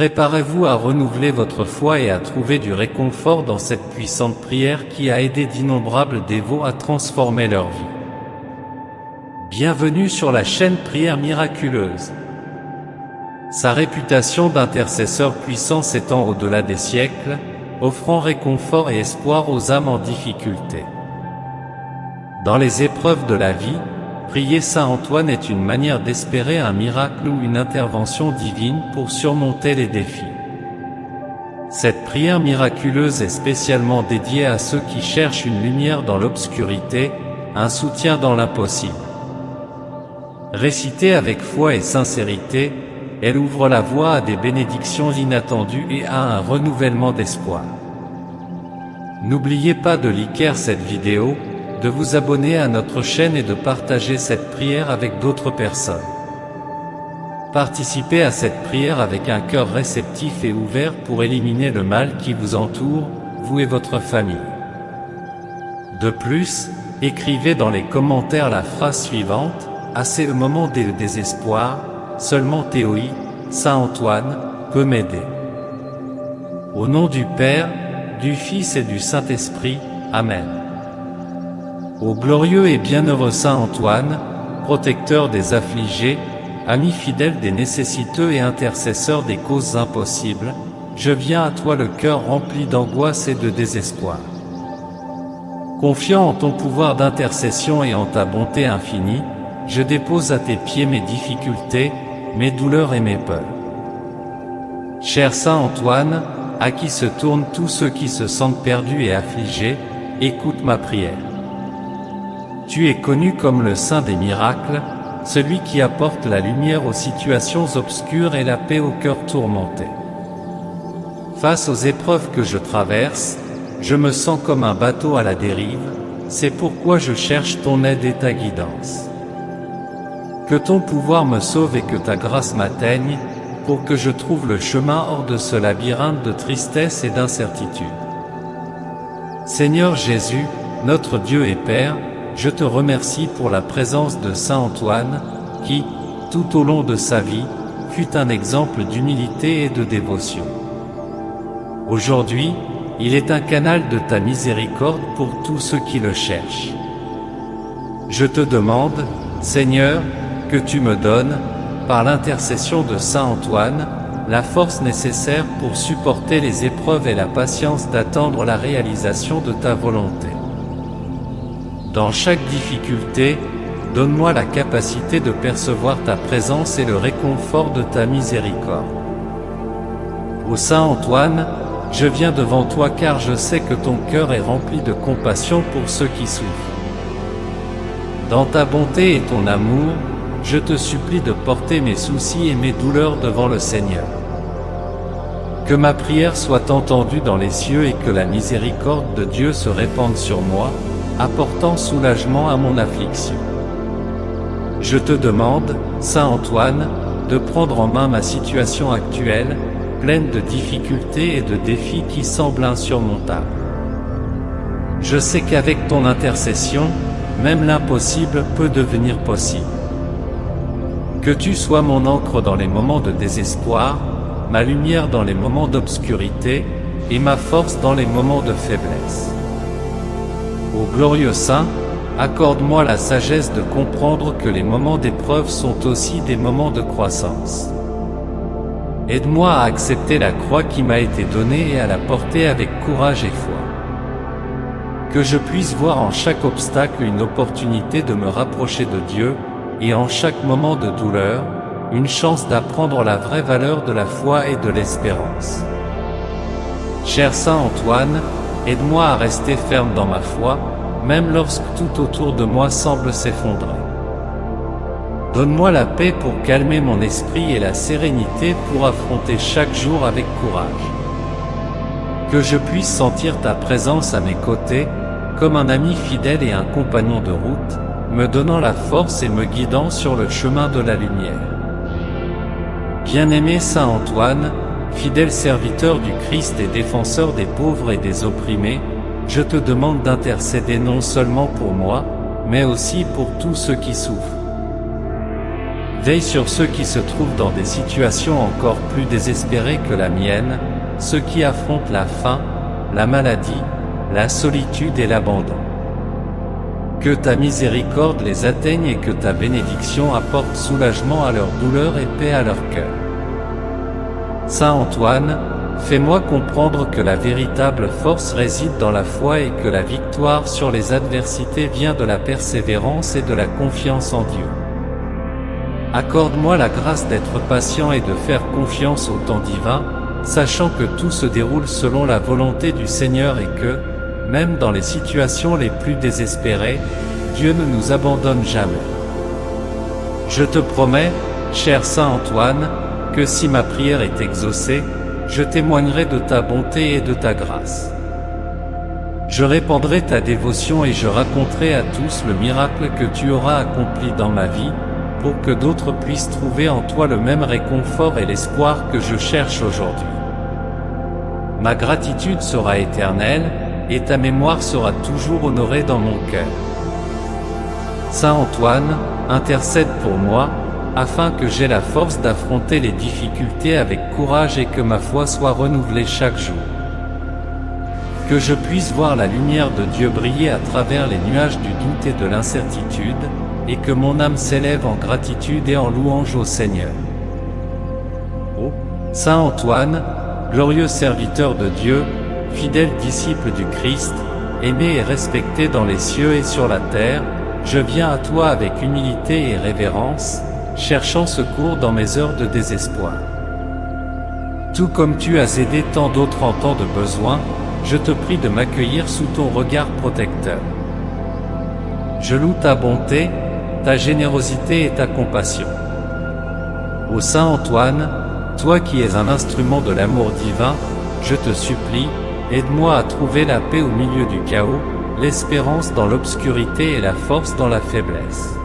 Préparez-vous à renouveler votre foi et à trouver du réconfort dans cette puissante prière qui a aidé d'innombrables dévots à transformer leur vie. Bienvenue sur la chaîne Prière Miraculeuse. Sa réputation d'intercesseur puissant s'étend au-delà des siècles, offrant réconfort et espoir aux âmes en difficulté. Dans les épreuves de la vie, prier Saint Antoine est une manière d'espérer un miracle ou une intervention divine pour surmonter les défis. Cette prière miraculeuse est spécialement dédiée à ceux qui cherchent une lumière dans l'obscurité, un soutien dans l'impossible. Récitée avec foi et sincérité, elle ouvre la voie à des bénédictions inattendues et à un renouvellement d'espoir. N'oubliez pas de liker cette vidéo, de vous abonner à notre chaîne et de partager cette prière avec d'autres personnes. Participez à cette prière avec un cœur réceptif et ouvert pour éliminer le mal qui vous entoure, vous et votre famille. De plus, écrivez dans les commentaires la phrase suivante: « À ces moments de désespoir, seulement Théoï, Saint Antoine, peut m'aider. » Au nom du Père, du Fils et du Saint-Esprit, Amen. Ô glorieux et bienheureux Saint Antoine, protecteur des affligés, ami fidèle des nécessiteux et intercesseur des causes impossibles, je viens à toi le cœur rempli d'angoisse et de désespoir. Confiant en ton pouvoir d'intercession et en ta bonté infinie, je dépose à tes pieds mes difficultés, mes douleurs et mes peurs. Cher Saint Antoine, à qui se tournent tous ceux qui se sentent perdus et affligés, écoute ma prière. Tu es connu comme le Saint des miracles, celui qui apporte la lumière aux situations obscures et la paix au cœur tourmenté. Face aux épreuves que je traverse, je me sens comme un bateau à la dérive, c'est pourquoi je cherche ton aide et ta guidance. Que ton pouvoir me sauve et que ta grâce m'atteigne, pour que je trouve le chemin hors de ce labyrinthe de tristesse et d'incertitude. Seigneur Jésus, notre Dieu et Père, je te remercie pour la présence de Saint Antoine, qui, tout au long de sa vie, fut un exemple d'humilité et de dévotion. Aujourd'hui, il est un canal de ta miséricorde pour tous ceux qui le cherchent. Je te demande, Seigneur, que tu me donnes, par l'intercession de Saint Antoine, la force nécessaire pour supporter les épreuves et la patience d'attendre la réalisation de ta volonté. Dans chaque difficulté, donne-moi la capacité de percevoir ta présence et le réconfort de ta miséricorde. Ô Saint Antoine, je viens devant toi car je sais que ton cœur est rempli de compassion pour ceux qui souffrent. Dans ta bonté et ton amour, je te supplie de porter mes soucis et mes douleurs devant le Seigneur. Que ma prière soit entendue dans les cieux et que la miséricorde de Dieu se répande sur moi, apportant soulagement à mon affliction. Je te demande, Saint Antoine, de prendre en main ma situation actuelle, pleine de difficultés et de défis qui semblent insurmontables. Je sais qu'avec ton intercession, même l'impossible peut devenir possible. Que tu sois mon encre dans les moments de désespoir, ma lumière dans les moments d'obscurité, et ma force dans les moments de faiblesse. Ô glorieux Saint, accorde-moi la sagesse de comprendre que les moments d'épreuve sont aussi des moments de croissance. Aide-moi à accepter la croix qui m'a été donnée et à la porter avec courage et foi. Que je puisse voir en chaque obstacle une opportunité de me rapprocher de Dieu, et en chaque moment de douleur, une chance d'apprendre la vraie valeur de la foi et de l'espérance. Cher Saint Antoine, aide-moi à rester ferme dans ma foi, même lorsque tout autour de moi semble s'effondrer. Donne-moi la paix pour calmer mon esprit et la sérénité pour affronter chaque jour avec courage. Que je puisse sentir ta présence à mes côtés, comme un ami fidèle et un compagnon de route, me donnant la force et me guidant sur le chemin de la lumière. Bien-aimé Saint Antoine, fidèle serviteur du Christ et défenseur des pauvres et des opprimés, je te demande d'intercéder non seulement pour moi, mais aussi pour tous ceux qui souffrent. Veille sur ceux qui se trouvent dans des situations encore plus désespérées que la mienne, ceux qui affrontent la faim, la maladie, la solitude et l'abandon. Que ta miséricorde les atteigne et que ta bénédiction apporte soulagement à leur douleur et paix à leur cœur. Saint Antoine, fais-moi comprendre que la véritable force réside dans la foi et que la victoire sur les adversités vient de la persévérance et de la confiance en Dieu. Accorde-moi la grâce d'être patient et de faire confiance au temps divin, sachant que tout se déroule selon la volonté du Seigneur et que, même dans les situations les plus désespérées, Dieu ne nous abandonne jamais. Je te promets, cher Saint Antoine, que si ma prière est exaucée, je témoignerai de ta bonté et de ta grâce. Je répandrai ta dévotion et je raconterai à tous le miracle que tu auras accompli dans ma vie, pour que d'autres puissent trouver en toi le même réconfort et l'espoir que je cherche aujourd'hui. Ma gratitude sera éternelle, et ta mémoire sera toujours honorée dans mon cœur. Saint Antoine, intercède pour moi, afin que j'aie la force d'affronter les difficultés avec courage et que ma foi soit renouvelée chaque jour. Que je puisse voir la lumière de Dieu briller à travers les nuages du doute et de l'incertitude, et que mon âme s'élève en gratitude et en louange au Seigneur. Ô Saint Antoine, glorieux serviteur de Dieu, fidèle disciple du Christ, aimé et respecté dans les cieux et sur la terre, je viens à toi avec humilité et révérence, cherchant secours dans mes heures de désespoir. Tout comme tu as aidé tant d'autres en temps de besoin, je te prie de m'accueillir sous ton regard protecteur. Je loue ta bonté, ta générosité et ta compassion. Ô Saint Antoine, toi qui es un instrument de l'amour divin, je te supplie, aide-moi à trouver la paix au milieu du chaos, l'espérance dans l'obscurité et la force dans la faiblesse.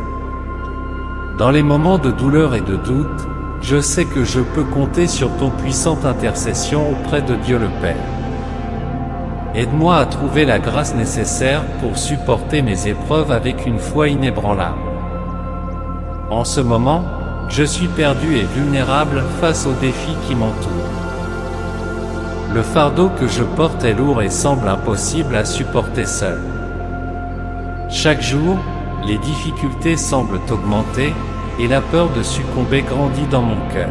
Dans les moments de douleur et de doute, je sais que je peux compter sur ton puissante intercession auprès de Dieu le Père. Aide-moi à trouver la grâce nécessaire pour supporter mes épreuves avec une foi inébranlable. En ce moment, je suis perdu et vulnérable face aux défis qui m'entourent. Le fardeau que je porte est lourd et semble impossible à supporter seul. Chaque jour, les difficultés semblent augmenter, et la peur de succomber grandit dans mon cœur.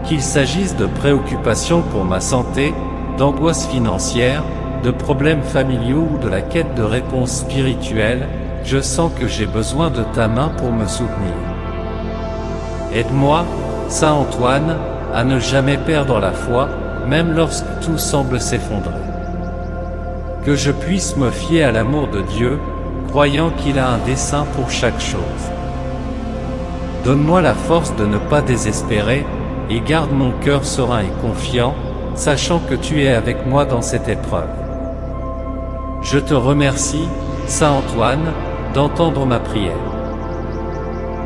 Qu'il s'agisse de préoccupations pour ma santé, d'angoisses financières, de problèmes familiaux ou de la quête de réponses spirituelles, je sens que j'ai besoin de ta main pour me soutenir. Aide-moi, Saint Antoine, à ne jamais perdre la foi, même lorsque tout semble s'effondrer. Que je puisse me fier à l'amour de Dieu, croyant qu'il a un dessein pour chaque chose. Donne-moi la force de ne pas désespérer, et garde mon cœur serein et confiant, sachant que tu es avec moi dans cette épreuve. Je te remercie, Saint Antoine, d'entendre ma prière.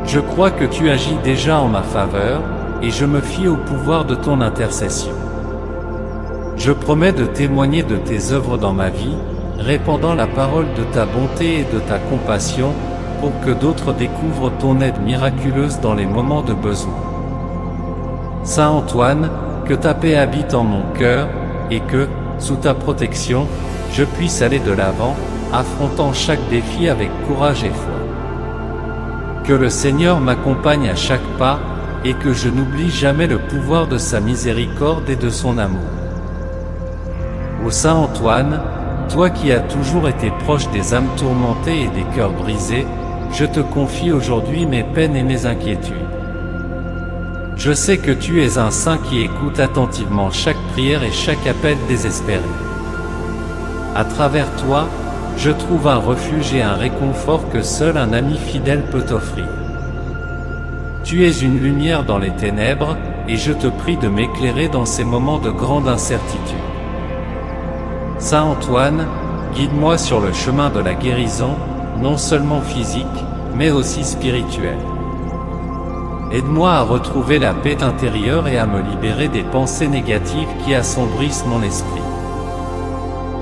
Je crois que tu agis déjà en ma faveur, et je me fie au pouvoir de ton intercession. Je promets de témoigner de tes œuvres dans ma vie, répandant la parole de ta bonté et de ta compassion, pour que d'autres découvrent ton aide miraculeuse dans les moments de besoin. Saint Antoine, que ta paix habite en mon cœur, et que, sous ta protection, je puisse aller de l'avant, affrontant chaque défi avec courage et foi. Que le Seigneur m'accompagne à chaque pas, et que je n'oublie jamais le pouvoir de sa miséricorde et de son amour. Ô Saint Antoine, toi qui as toujours été proche des âmes tourmentées et des cœurs brisés, je te confie aujourd'hui mes peines et mes inquiétudes. Je sais que tu es un saint qui écoute attentivement chaque prière et chaque appel désespéré. À travers toi, je trouve un refuge et un réconfort que seul un ami fidèle peut offrir. Tu es une lumière dans les ténèbres, et je te prie de m'éclairer dans ces moments de grande incertitude. Saint Antoine, guide-moi sur le chemin de la guérison, non seulement physique, mais aussi spirituelle. Aide-moi à retrouver la paix intérieure et à me libérer des pensées négatives qui assombrissent mon esprit.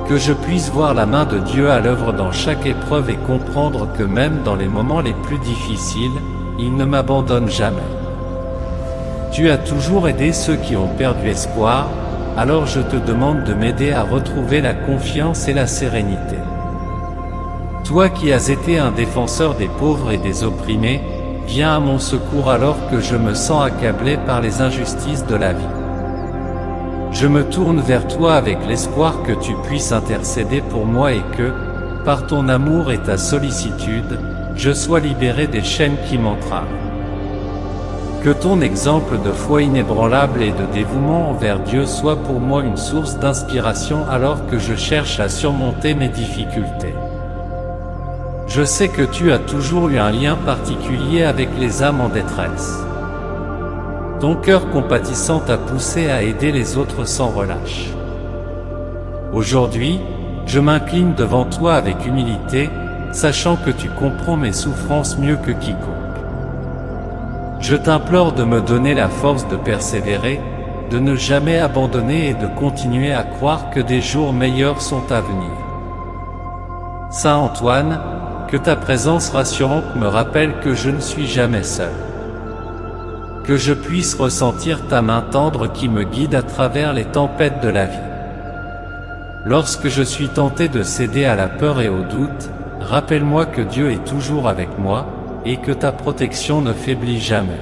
Que je puisse voir la main de Dieu à l'œuvre dans chaque épreuve et comprendre que même dans les moments les plus difficiles, il ne m'abandonne jamais. Tu as toujours aidé ceux qui ont perdu espoir, alors je te demande de m'aider à retrouver la confiance et la sérénité. Toi qui as été un défenseur des pauvres et des opprimés, viens à mon secours alors que je me sens accablé par les injustices de la vie. Je me tourne vers toi avec l'espoir que tu puisses intercéder pour moi et que, par ton amour et ta sollicitude, je sois libéré des chaînes qui m'entravent. Que ton exemple de foi inébranlable et de dévouement envers Dieu soit pour moi une source d'inspiration alors que je cherche à surmonter mes difficultés. Je sais que tu as toujours eu un lien particulier avec les âmes en détresse. Ton cœur compatissant t'a poussé à aider les autres sans relâche. Aujourd'hui, je m'incline devant toi avec humilité, sachant que tu comprends mes souffrances mieux que quiconque. Je t'implore de me donner la force de persévérer, de ne jamais abandonner et de continuer à croire que des jours meilleurs sont à venir. Saint Antoine, que ta présence rassurante me rappelle que je ne suis jamais seul. Que je puisse ressentir ta main tendre qui me guide à travers les tempêtes de la vie. Lorsque je suis tenté de céder à la peur et au doute, rappelle-moi que Dieu est toujours avec moi, et que ta protection ne faiblit jamais.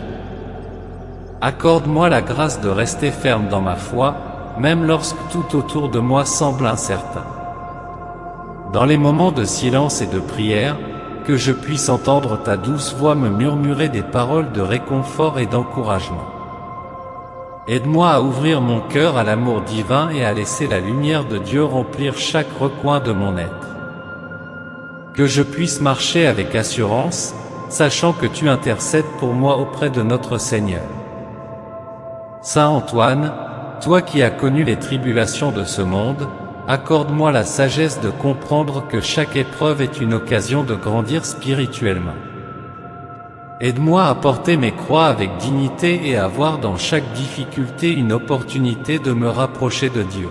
Accorde-moi la grâce de rester ferme dans ma foi, même lorsque tout autour de moi semble incertain. Dans les moments de silence et de prière, que je puisse entendre ta douce voix me murmurer des paroles de réconfort et d'encouragement. Aide-moi à ouvrir mon cœur à l'amour divin et à laisser la lumière de Dieu remplir chaque recoin de mon être. Que je puisse marcher avec assurance, sachant que tu intercèdes pour moi auprès de notre Seigneur. Saint Antoine, toi qui as connu les tribulations de ce monde, accorde-moi la sagesse de comprendre que chaque épreuve est une occasion de grandir spirituellement. Aide-moi à porter mes croix avec dignité et à voir dans chaque difficulté une opportunité de me rapprocher de Dieu.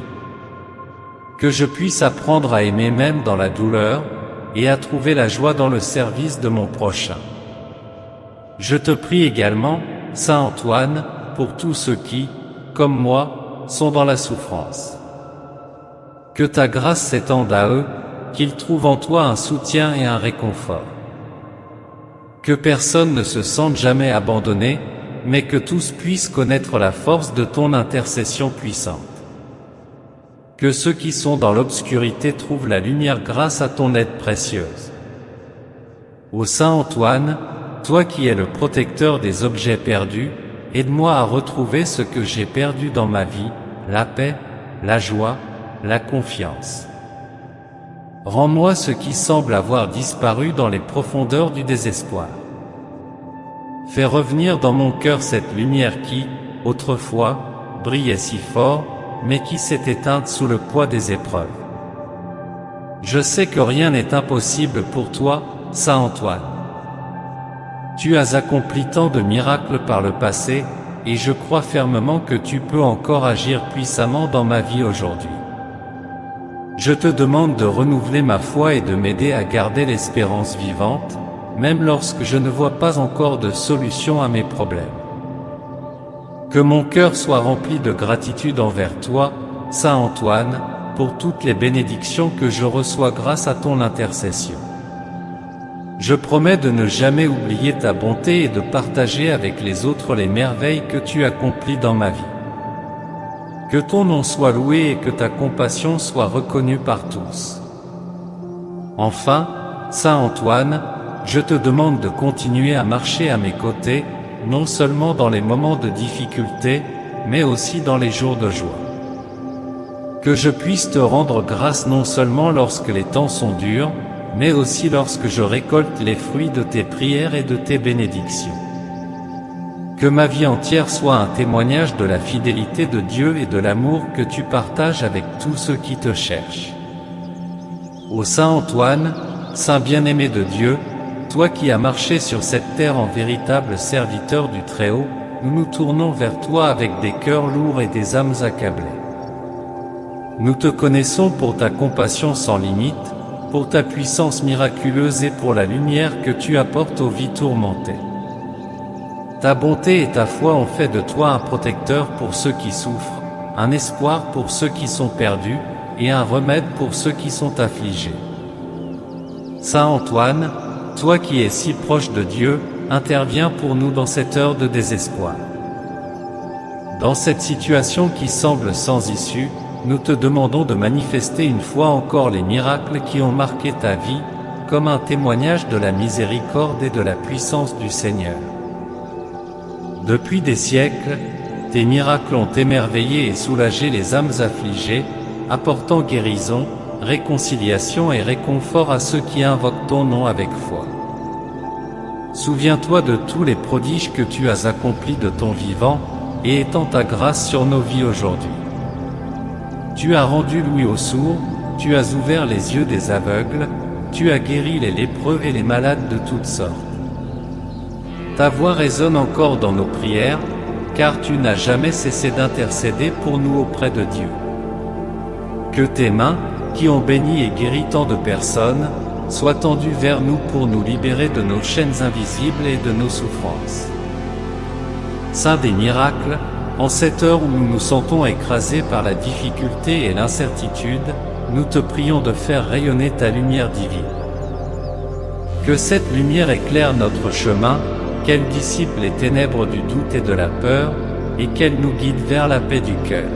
Que je puisse apprendre à aimer même dans la douleur, et à trouver la joie dans le service de mon prochain. Je te prie également, Saint Antoine, pour tous ceux qui, comme moi, sont dans la souffrance. Que ta grâce s'étende à eux, qu'ils trouvent en toi un soutien et un réconfort. Que personne ne se sente jamais abandonné, mais que tous puissent connaître la force de ton intercession puissante. Que ceux qui sont dans l'obscurité trouvent la lumière grâce à ton aide précieuse. Ô Saint Antoine, toi qui es le protecteur des objets perdus, aide-moi à retrouver ce que j'ai perdu dans ma vie, la paix, la joie, la confiance. Rends-moi ce qui semble avoir disparu dans les profondeurs du désespoir. Fais revenir dans mon cœur cette lumière qui, autrefois, brillait si fort, mais qui s'est éteinte sous le poids des épreuves. Je sais que rien n'est impossible pour toi, Saint Antoine. Tu as accompli tant de miracles par le passé, et je crois fermement que tu peux encore agir puissamment dans ma vie aujourd'hui. Je te demande de renouveler ma foi et de m'aider à garder l'espérance vivante, même lorsque je ne vois pas encore de solution à mes problèmes. Que mon cœur soit rempli de gratitude envers toi, Saint Antoine, pour toutes les bénédictions que je reçois grâce à ton intercession. Je promets de ne jamais oublier ta bonté et de partager avec les autres les merveilles que tu accomplis dans ma vie. Que ton nom soit loué et que ta compassion soit reconnue par tous. Enfin, Saint Antoine, je te demande de continuer à marcher à mes côtés, non seulement dans les moments de difficulté, mais aussi dans les jours de joie. Que je puisse te rendre grâce non seulement lorsque les temps sont durs, mais aussi lorsque je récolte les fruits de tes prières et de tes bénédictions. Que ma vie entière soit un témoignage de la fidélité de Dieu et de l'amour que tu partages avec tous ceux qui te cherchent. Ô Saint Antoine, Saint bien-aimé de Dieu, toi qui as marché sur cette terre en véritable serviteur du Très-Haut, nous nous tournons vers toi avec des cœurs lourds et des âmes accablées. Nous te connaissons pour ta compassion sans limite, pour ta puissance miraculeuse et pour la lumière que tu apportes aux vies tourmentées. Ta bonté et ta foi ont fait de toi un protecteur pour ceux qui souffrent, un espoir pour ceux qui sont perdus, et un remède pour ceux qui sont affligés. Saint Antoine, toi qui es si proche de Dieu, interviens pour nous dans cette heure de désespoir. Dans cette situation qui semble sans issue, nous te demandons de manifester une fois encore les miracles qui ont marqué ta vie, comme un témoignage de la miséricorde et de la puissance du Seigneur. Depuis des siècles, tes miracles ont émerveillé et soulagé les âmes affligées, apportant guérison, réconciliation et réconfort à ceux qui invoquent ton nom avec foi. Souviens-toi de tous les prodiges que tu as accomplis de ton vivant, et étends ta grâce sur nos vies aujourd'hui. Tu as rendu l'ouïe aux sourds, tu as ouvert les yeux des aveugles, tu as guéri les lépreux et les malades de toutes sortes. Ta voix résonne encore dans nos prières, car tu n'as jamais cessé d'intercéder pour nous auprès de Dieu. Que tes mains, qui ont béni et guéri tant de personnes, soient tendues vers nous pour nous libérer de nos chaînes invisibles et de nos souffrances. Saint des miracles, en cette heure où nous nous sentons écrasés par la difficulté et l'incertitude, nous te prions de faire rayonner ta lumière divine. Que cette lumière éclaire notre chemin, qu'elle dissipe les ténèbres du doute et de la peur, et qu'elle nous guide vers la paix du cœur.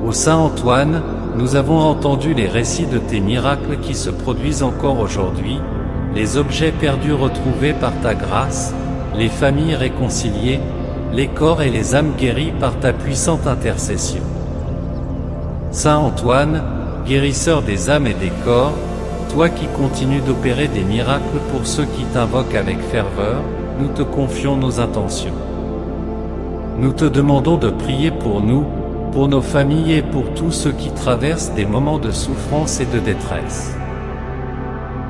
Ô Saint Antoine, nous avons entendu les récits de tes miracles qui se produisent encore aujourd'hui, les objets perdus retrouvés par ta grâce, les familles réconciliées, les corps et les âmes guéris par ta puissante intercession. Saint Antoine, guérisseur des âmes et des corps, toi qui continues d'opérer des miracles pour ceux qui t'invoquent avec ferveur, nous te confions nos intentions. Nous te demandons de prier pour nous, pour nos familles et pour tous ceux qui traversent des moments de souffrance et de détresse.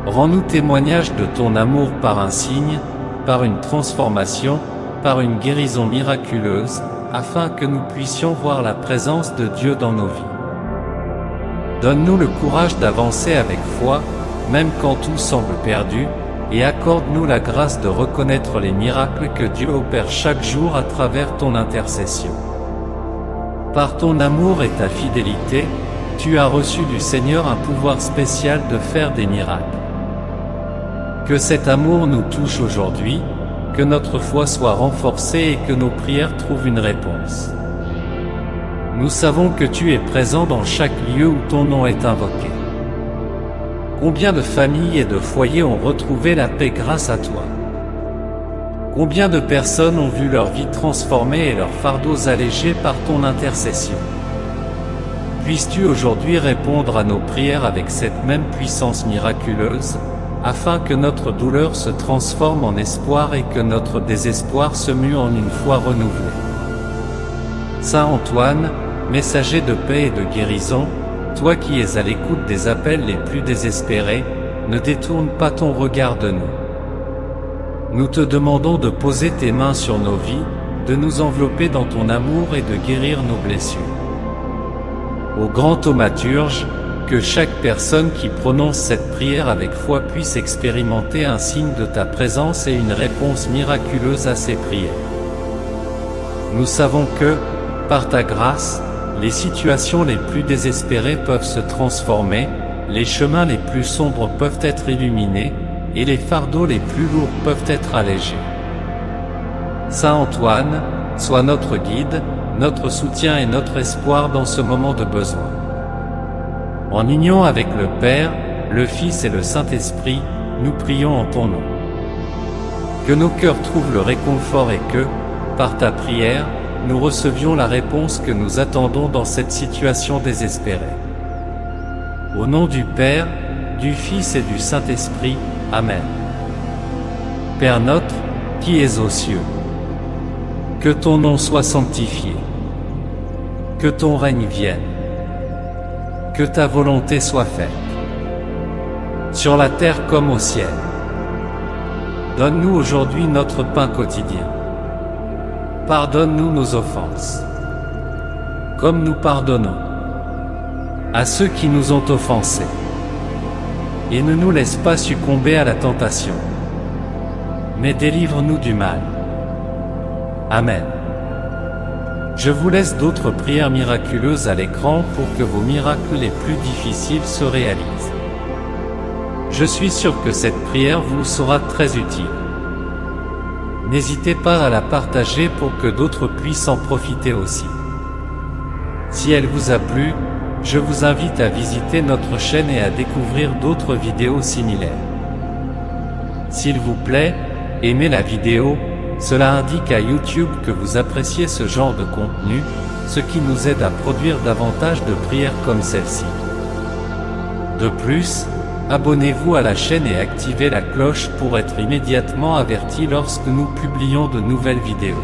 Rends-nous témoignage de ton amour par un signe, par une transformation, par une guérison miraculeuse, afin que nous puissions voir la présence de Dieu dans nos vies. Donne-nous le courage d'avancer avec foi, même quand tout semble perdu, et accorde-nous la grâce de reconnaître les miracles que Dieu opère chaque jour à travers ton intercession. Par ton amour et ta fidélité, tu as reçu du Seigneur un pouvoir spécial de faire des miracles. Que cet amour nous touche aujourd'hui, que notre foi soit renforcée et que nos prières trouvent une réponse. Nous savons que tu es présent dans chaque lieu où ton nom est invoqué. Combien de familles et de foyers ont retrouvé la paix grâce à toi? Combien de personnes ont vu leur vie transformée et leurs fardeaux allégés par ton intercession? Puisses-tu aujourd'hui répondre à nos prières avec cette même puissance miraculeuse, afin que notre douleur se transforme en espoir et que notre désespoir se mue en une foi renouvelée. Saint Antoine, messager de paix et de guérison, toi qui es à l'écoute des appels les plus désespérés, ne détourne pas ton regard de nous. Nous te demandons de poser tes mains sur nos vies, de nous envelopper dans ton amour et de guérir nos blessures. Ô grand thaumaturge, que chaque personne qui prononce cette prière avec foi puisse expérimenter un signe de ta présence et une réponse miraculeuse à ses prières. Nous savons que, par ta grâce, les situations les plus désespérées peuvent se transformer, les chemins les plus sombres peuvent être illuminés, et les fardeaux les plus lourds peuvent être allégés. Saint Antoine, sois notre guide, notre soutien et notre espoir dans ce moment de besoin. En union avec le Père, le Fils et le Saint-Esprit, nous prions en ton nom. Que nos cœurs trouvent le réconfort et que, par ta prière, nous recevions la réponse que nous attendons dans cette situation désespérée. Au nom du Père, du Fils et du Saint-Esprit, Amen. Père notre, qui es aux cieux, que ton nom soit sanctifié, que ton règne vienne, que ta volonté soit faite, sur la terre comme au ciel. Donne-nous aujourd'hui notre pain quotidien. Pardonne-nous nos offenses, comme nous pardonnons à ceux qui nous ont offensés. Et ne nous laisse pas succomber à la tentation, mais délivre-nous du mal. Amen. Je vous laisse d'autres prières miraculeuses à l'écran pour que vos miracles les plus difficiles se réalisent. Je suis sûr que cette prière vous sera très utile. N'hésitez pas à la partager pour que d'autres puissent en profiter aussi. Si elle vous a plu, je vous invite à visiter notre chaîne et à découvrir d'autres vidéos similaires. S'il vous plaît, aimez la vidéo, cela indique à YouTube que vous appréciez ce genre de contenu, ce qui nous aide à produire davantage de prières comme celle-ci. De plus, abonnez-vous à la chaîne et activez la cloche pour être immédiatement averti lorsque nous publions de nouvelles vidéos.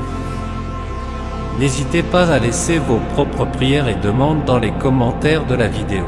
N'hésitez pas à laisser vos propres prières et demandes dans les commentaires de la vidéo.